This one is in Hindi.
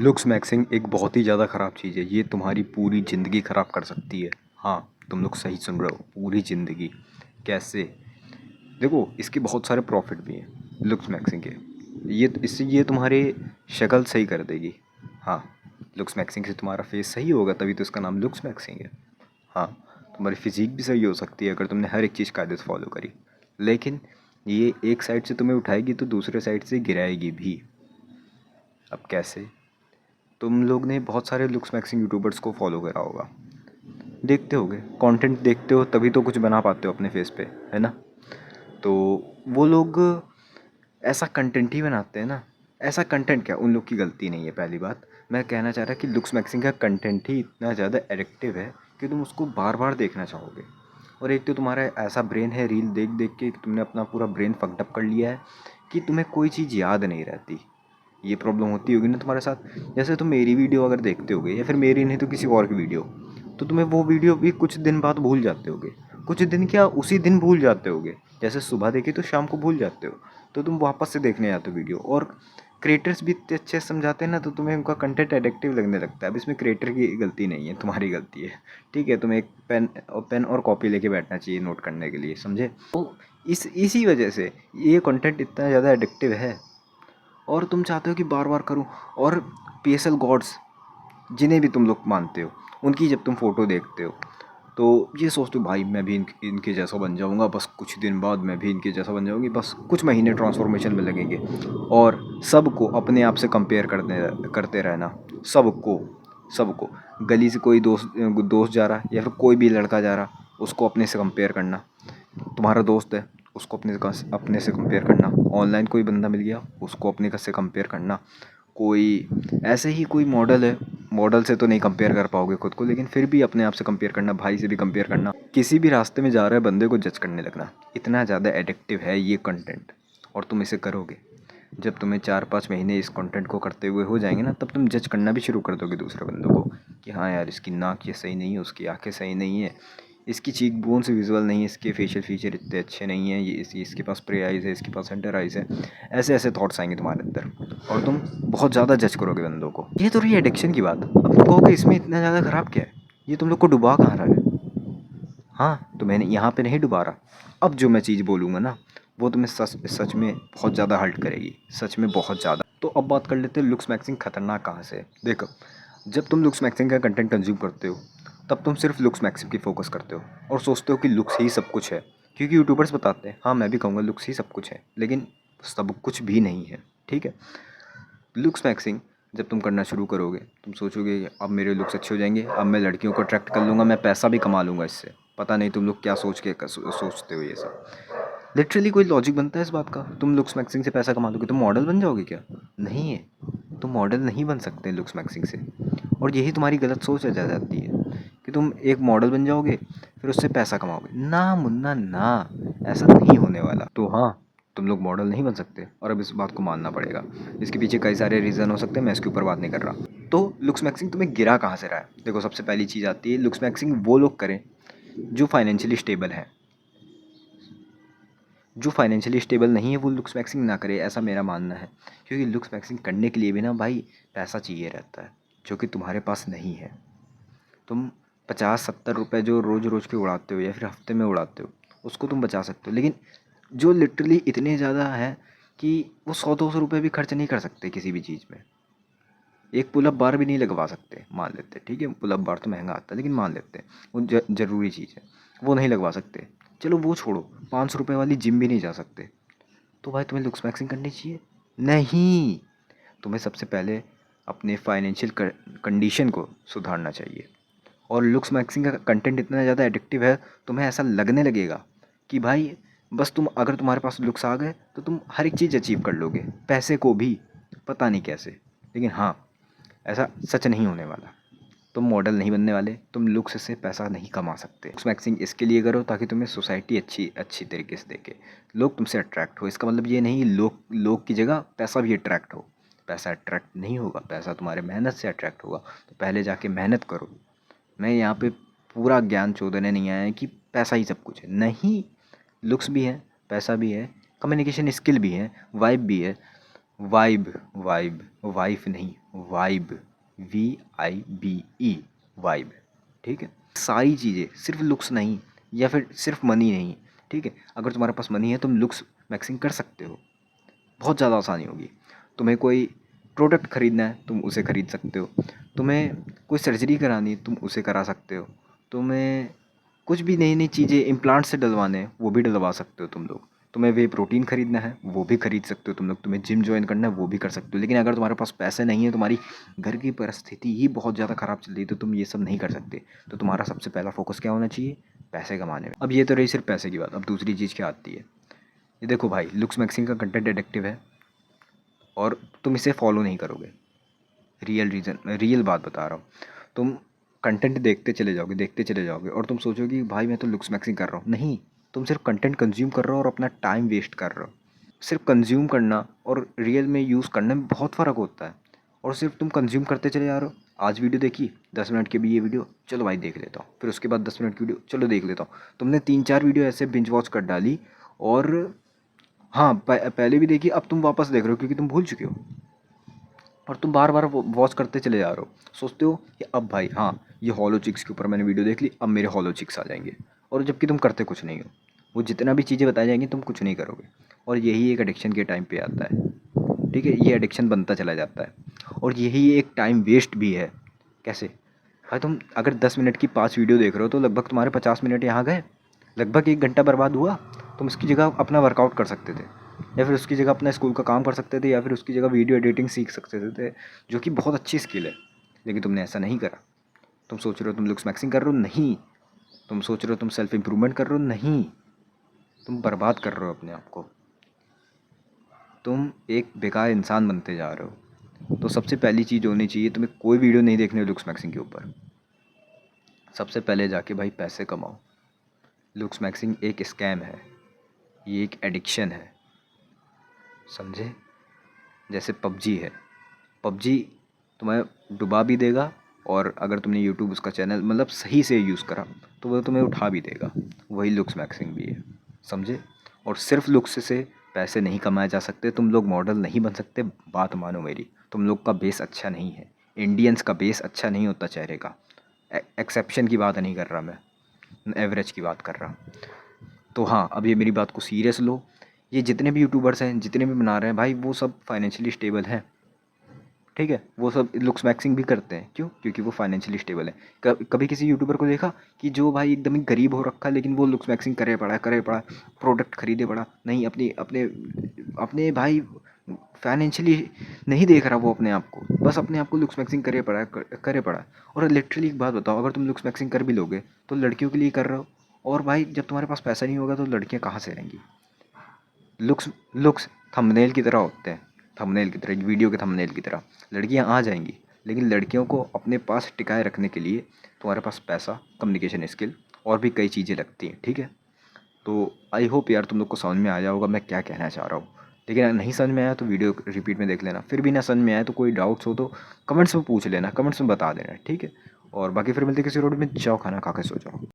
लुक्स मैक्सिंग एक बहुत ही ज़्यादा ख़राब चीज़ है। ये तुम्हारी पूरी ज़िंदगी ख़राब कर सकती है। हाँ, तुम लोग सही सुन रहे हो, पूरी ज़िंदगी। कैसे? देखो, इसके बहुत सारे प्रॉफिट भी हैं लुक्स मैक्सिंग के। इससे ये तुम्हारी शक्ल सही कर देगी। हाँ, लुक्स मैक्सिंग से तुम्हारा फेस सही होगा, तभी तो इसका नाम लुक्स मैक्सिंग है। हाँ, तुम्हारी फिज़ीक भी सही हो सकती है अगर तुमने हर एक चीज़ कायदे से फॉलो करी। लेकिन ये एक साइड से तुम्हें उठाएगी तो दूसरे साइड से गिराएगी भी। अब कैसे? तुम लोग ने बहुत सारे लुक्स मैक्सिंग यूट्यूबर्स को फॉलो करा होगा, देखते होगे, कंटेंट देखते हो तभी तो कुछ बना पाते हो अपने फेस पे, है ना? तो वो लोग ऐसा कंटेंट ही बनाते हैं ना। ऐसा कंटेंट क्या, उन लोग की गलती नहीं है। पहली बात मैं कहना चाह रहा कि लुक्स मैक्सिंग का कंटेंट ही इतना ज़्यादा एडिक्टिव है कि तुम उसको बार बार देखना चाहोगे। और एक तो तुम्हारा ऐसा ब्रेन है, रील देख देख के तुमने अपना पूरा ब्रेन फकडअप कर लिया है कि तुम्हें कोई चीज़ याद नहीं रहती। ये प्रॉब्लम होती होगी ना तुम्हारे साथ। जैसे तुम मेरी वीडियो अगर देखते होगे, या फिर मेरी नहीं तो किसी और की वीडियो, तो तुम्हें वो वीडियो भी कुछ दिन बाद भूल जाते होगे। कुछ दिन क्या, उसी दिन भूल जाते होगे। जैसे सुबह देखी तो शाम को भूल जाते हो, तो तुम वापस से देखने आते हो वीडियो। और क्रिएटर्स भी इतने अच्छे समझाते हैं ना, तो तुम्हें उनका कंटेंट एडिक्टिव लगने लगता है। अब इसमें क्रिएटर की गलती नहीं है, तुम्हारी गलती है। ठीक है, तुम्हें एक पेन और कॉपी लेके बैठना चाहिए नोट करने के लिए, समझे? तो इसी वजह से ये कंटेंट इतना ज़्यादा एडिक्टिव है। और तुम चाहते हो कि बार बार करूं। और पीएसएल गॉड्स, जिन्हें भी तुम लोग मानते हो, उनकी जब तुम फ़ोटो देखते हो तो ये सोचते हो भाई मैं भी इनके जैसा बन जाऊंगा, बस कुछ दिन बाद मैं भी इनके जैसा बन जाऊंगी, बस कुछ महीने ट्रांसफॉर्मेशन में लगेंगे। और सबको अपने आप से कंपेयर करते रहना। सबको सबको गली से कोई दोस्त दोस्त जा रहा, या फिर कोई भी लड़का जा रहा, उसको अपने से कंपेयर करना। तुम्हारा दोस्त है, उसको अपने से कंपेयर करना। ऑनलाइन कोई बंदा मिल गया, उसको अपने से कंपेयर करना। कोई ऐसे ही कोई मॉडल है, मॉडल से तो नहीं कंपेयर कर पाओगे खुद को, लेकिन फिर भी अपने आप से कंपेयर करना, भाई से भी कंपेयर करना। किसी भी रास्ते में जा रहे बंदे को जज करने लगना। इतना ज़्यादा एडिक्टिव है ये कंटेंट। और तुम इसे करोगे, जब तुम्हें 4-5 महीने इस कंटेंट को करते हुए हो जाएंगे ना, तब तुम जज करना भी शुरू कर दोगे दूसरे बंदों को कि हाँ यार, इसकी नाक ये सही नहीं है, उसकी आंखें सही नहीं है, इसकी चीक बोन्स विजुअल नहीं है, इसके फेशियल फीचर इतने अच्छे नहीं हैं, ये इसके पास प्रे आइज़ है, इसके पास सेंटर आइज़ है। ऐसे ऐसे थॉट्स आएंगे तुम्हारे अंदर, और तुम बहुत ज़्यादा जज करोगे बंदों को। ये तो रही एडिक्शन की बात। अब तुम कहोगे इसमें इतना ज़्यादा ख़राब क्या है, ये तुम लोग को डुबा कहाँ रहा है? हाँ, तो मैंने यहाँ पे नहीं डुबा रहा। अब जो मैं चीज़ बोलूँगा ना, वो तुम्हें सच सच में बहुत ज़्यादा हर्ट करेगी, सच में बहुत ज़्यादा। तो अब बात कर लेते हैं लुक्स मैक्सिंग खतरनाक कहाँ से है। देखो, जब तुम लुक्स मैक्सिंग का कंटेंट कंज्यूम करते हो, तब तुम सिर्फ लुक्स मैक्सिंग की फोकस करते हो और सोचते हो कि लुक्स ही सब कुछ है। क्योंकि यूट्यूबर्स बताते हैं, हाँ मैं भी कहूँगा लुक्स ही सब कुछ है, लेकिन सब कुछ भी नहीं है। ठीक है, लुक्स मैक्सिंग जब तुम करना शुरू करोगे, तुम सोचोगे अब मेरे लुक्स अच्छे हो जाएंगे, अब मैं लड़कियों को अट्रैक्ट कर लूँगा, मैं पैसा भी कमा लूँगा इससे। पता नहीं तुम लोग क्या सोचते हो ये सब। लिटरली कोई लॉजिक बनता है इस बात का? तुम लुक्स मैक्सिंग से पैसा कमा लोगे, तुम मॉडल बन जाओगे क्या? नहीं है, तुम मॉडल नहीं बन सकते लुक्स मैक्सिंग से। और यही तुम्हारी गलत सोच रह जाती है कि तुम एक मॉडल बन जाओगे, फिर उससे पैसा कमाओगे। ना मुन्ना ना, ऐसा नहीं होने वाला। तो हाँ, तुम लोग मॉडल नहीं बन सकते, और अब इस बात को मानना पड़ेगा। इसके पीछे कई सारे रीज़न हो सकते हैं, मैं इसके ऊपर बात नहीं कर रहा। तो लुक्स मैक्सिंग तुम्हें गिरा कहाँ से रहा है? देखो, सबसे पहली चीज़ आती है, लुक्स मैक्सिंग वो लोग करें जो फाइनेंशियली स्टेबल हैं। जो फाइनेंशियली स्टेबल नहीं है वो लुक्स मैक्सिंग ना करे, ऐसा मेरा मानना है। क्योंकि लुक्स मैक्सिंग करने के लिए भी ना भाई पैसा चाहिए रहता है, जो कि तुम्हारे पास नहीं है। तुम 50-70 रुपये जो रोज़ रोज़ के उड़ाते हो, या फिर हफ्ते में उड़ाते हो, उसको तुम बचा सकते हो। लेकिन जो लिटरली इतने ज़्यादा है कि वो 100-200 रुपये भी खर्च नहीं कर सकते किसी भी चीज़ में। एक पुलअप बार भी नहीं लगवा सकते, मान लेते, ठीक है, पुलअप बार तो महंगा आता है, लेकिन मान लेते हैं वो ज़रूरी चीज़ है, वो नहीं लगवा सकते। चलो वो छोड़ो, 500 रुपये वाली जिम भी नहीं जा सकते। तो भाई तुम्हें लुक्स मैक्सिंग करनी चाहिए? नहीं, तुम्हें सबसे पहले अपने फाइनेंशियल कंडीशन को सुधारना चाहिए। और लुक्स मैक्सिंग का कंटेंट इतना ज़्यादा एडिक्टिव है, तुम्हें ऐसा लगने लगेगा कि भाई बस तुम, अगर तुम्हारे पास लुक्स आ गए तो तुम हर एक चीज़ अचीव कर लोगे, पैसे को भी। पता नहीं कैसे, लेकिन हाँ, ऐसा सच नहीं होने वाला। तुम मॉडल नहीं बनने वाले, तुम लुक्स से पैसा नहीं कमा सकते। लुक्स मैक्सिंग इसके लिए करो ताकि तुम्हें सोसाइटी अच्छी अच्छी तरीके से देखे, लोग तुमसे अट्रैक्ट हो। इसका मतलब ये नहीं लोग लोग की जगह पैसा भी अट्रैक्ट हो। पैसा अट्रैक्ट नहीं होगा, पैसा तुम्हारे मेहनत से अट्रैक्ट होगा। तो पहले जाके मेहनत करो। मैं यहाँ पे पूरा ज्ञान चोदने नहीं आया है कि पैसा ही सब कुछ है, नहीं। लुक्स भी है, पैसा भी है, कम्युनिकेशन स्किल भी है, वाइब भी है, वाइब, वाइब, वाइफ नहीं, वाइब, VIBE, वाइब, ठीक है। सारी चीज़ें, सिर्फ लुक्स नहीं या फिर सिर्फ मनी नहीं, ठीक है। अगर तुम्हारे पास मनी है तुम लुक्स मैक्सिंग कर सकते हो, बहुत ज़्यादा आसानी होगी। तुम्हें कोई प्रोडक्ट ख़रीदना है तुम उसे ख़रीद सकते हो, तुम्हें कोई सर्जरी करानी है तुम उसे करा सकते हो, तुम्हें कुछ भी नई नई चीज़ें इम्प्लांट से डलवाने हैं वो भी डलवा सकते हो तुम लोग, तुम्हें वे प्रोटीन खरीदना है वो भी खरीद सकते हो तुम लोग, तुम्हें जिम ज्वाइन करना है वो भी कर सकते हो। लेकिन अगर तुम्हारे पास पैसे नहीं है, तुम्हारी घर की परिस्थिति ही बहुत ज़्यादा ख़राब चल रही है, तो तुम ये सब नहीं कर सकते। तो तुम्हारा सबसे पहला फोकस क्या होना चाहिए? पैसे कमाने में। अब ये तो रही सिर्फ पैसे की बात, अब दूसरी चीज़ क्या आती है? ये देखो भाई, लुक्स मैक्सिंग का कंटेंट एडिक्टिव है और तुम इसे फॉलो नहीं करोगे। रियल रीज़न, रियल बात बता रहा हूँ। तुम कंटेंट देखते चले जाओगे और तुम सोचोगे कि भाई मैं तो लुक्स मैक्सिंग कर रहा हूँ। नहीं, तुम सिर्फ कंटेंट कंज्यूम कर रहे हो और अपना टाइम वेस्ट कर रहे हो। सिर्फ कंज्यूम करना और रियल में यूज़ करने में बहुत फ़र्क होता है। और सिर्फ तुम कंज्यूम करते चले जा रहे हो। आज वीडियो देखी, 10 मिनट की भी ये वीडियो, चलो भाई देख लेता हूँ। फिर उसके बाद 10 मिनट की वीडियो, चलो देख लेता हूँ। तुमने 3-4 वीडियो ऐसे बिंज वॉच कर डाली और हाँ, पहले भी देखी, अब तुम वापस देख रहे हो क्योंकि तुम भूल चुके हो। और तुम बार बार वॉच करते चले जा रहे हो, सोचते हो कि अब भाई हाँ, ये हॉलो चिक्स के ऊपर मैंने वीडियो देख ली, अब मेरे हॉलो चिक्स आ जाएंगे। और जबकि तुम करते कुछ नहीं हो, वो जितना भी चीज़ें बताई जाएंगी तुम कुछ नहीं करोगे। और यही एक एडिक्शन के टाइम पे आता है, ठीक है। ये एडिक्शन बनता चला जाता है और यही एक टाइम वेस्ट भी है। कैसे भाई? तुम अगर 10 मिनट की 5 वीडियो देख रहे हो तो लगभग तुम्हारे 50 मिनट यहाँ गए, लगभग 1 घंटा बर्बाद हुआ। तुम इसकी जगह अपना वर्कआउट कर सकते थे, या फिर उसकी जगह अपना स्कूल का काम कर सकते थे, या फिर उसकी जगह वीडियो एडिटिंग सीख सकते थे, जो कि बहुत अच्छी स्किल है। लेकिन तुमने ऐसा नहीं करा। तुम सोच रहे हो तुम लुक्स मैक्सिंग कर रहे हो, नहीं। तुम सोच रहे हो तुम सेल्फ इम्प्रूवमेंट कर रहे हो, नहीं। तुम बर्बाद कर रहे हो अपने आप को। तुम एक बेकार इंसान बनते जा रहे हो। तो सबसे पहली चीज़ होनी चाहिए, तुम्हें कोई वीडियो नहीं देखने लुक्स मैक्सिंग के ऊपर। सबसे पहले जाके भाई पैसे कमाओ। लुक्स मैक्सिंग एक स्कैम है, ये एक एडिक्शन है, समझे? जैसे पबजी है, पबजी तुम्हें डुबा भी देगा और अगर तुमने यूट्यूब उसका चैनल मतलब सही से यूज़ करा तो वो तुम्हें उठा भी देगा। वही लुक्स मैक्सिंग भी है, समझे? और सिर्फ लुक्स से पैसे नहीं कमाए जा सकते, तुम लोग मॉडल नहीं बन सकते। बात मानो मेरी, तुम लोग का बेस अच्छा नहीं है। इंडियंस का बेस अच्छा नहीं होता चेहरे का। एक्सेप्शन की बात नहीं कर रहा मैं, एवरेज की बात कर रहा। तो हाँ, अब ये मेरी बात को सीरियस लो। ये जितने भी यूट्यूबर्स हैं, जितने भी बना रहे हैं भाई, वो सब फाइनेंशियली स्टेबल हैं, ठीक है। वो सब लुक्स मैक्सिंग भी करते हैं, क्यों? क्योंकि वो फाइनेंशियली स्टेबल है। कभी किसी यूट्यूबर को देखा कि जो भाई एकदम ही गरीब हो रखा है लेकिन वो लुक्स मैक्सिंग करे पड़ा, प्रोडक्ट खरीदे पड़ा? नहीं, अपनी अपने अपने भाई फाइनेंशियली नहीं देख रहा वो अपने आप को, बस अपने आप को लुक्स मैक्सिंग करे पड़ा। और लिटरली एक बात बताओ, अगर तुम लुक्स मैक्सिंग कर भी लोगे तो लड़कियों के लिए कर रहे हो। और भाई जब तुम्हारे पास पैसा नहीं होगा तो लड़कियाँ कहाँ से आएंगी? लुक्स लुक्स थंबनेल की तरह होते हैं, थंबनेल की तरह, वीडियो के थंबनेल की तरह लड़कियां आ जाएंगी। लेकिन लड़कियों को अपने पास टिकाए रखने के लिए तुम्हारे पास पैसा, कम्युनिकेशन स्किल और भी कई चीज़ें लगती हैं, ठीक है। तो आई होप यार तुम लोग को समझ में आया होगा मैं क्या कहना चाह रहा हूँ। लेकिन अगर नहीं समझ में आया तो वीडियो रिपीट में देख लेना। फिर भी ना समझ में आया तो कोई डाउट्स हो तो कमेंट्स में पूछ लेना, कमेंट्स में बता देना, ठीक है। और बाकी फिर मिलते किसी रोड में, जाओ खाना खा के सो जाओ।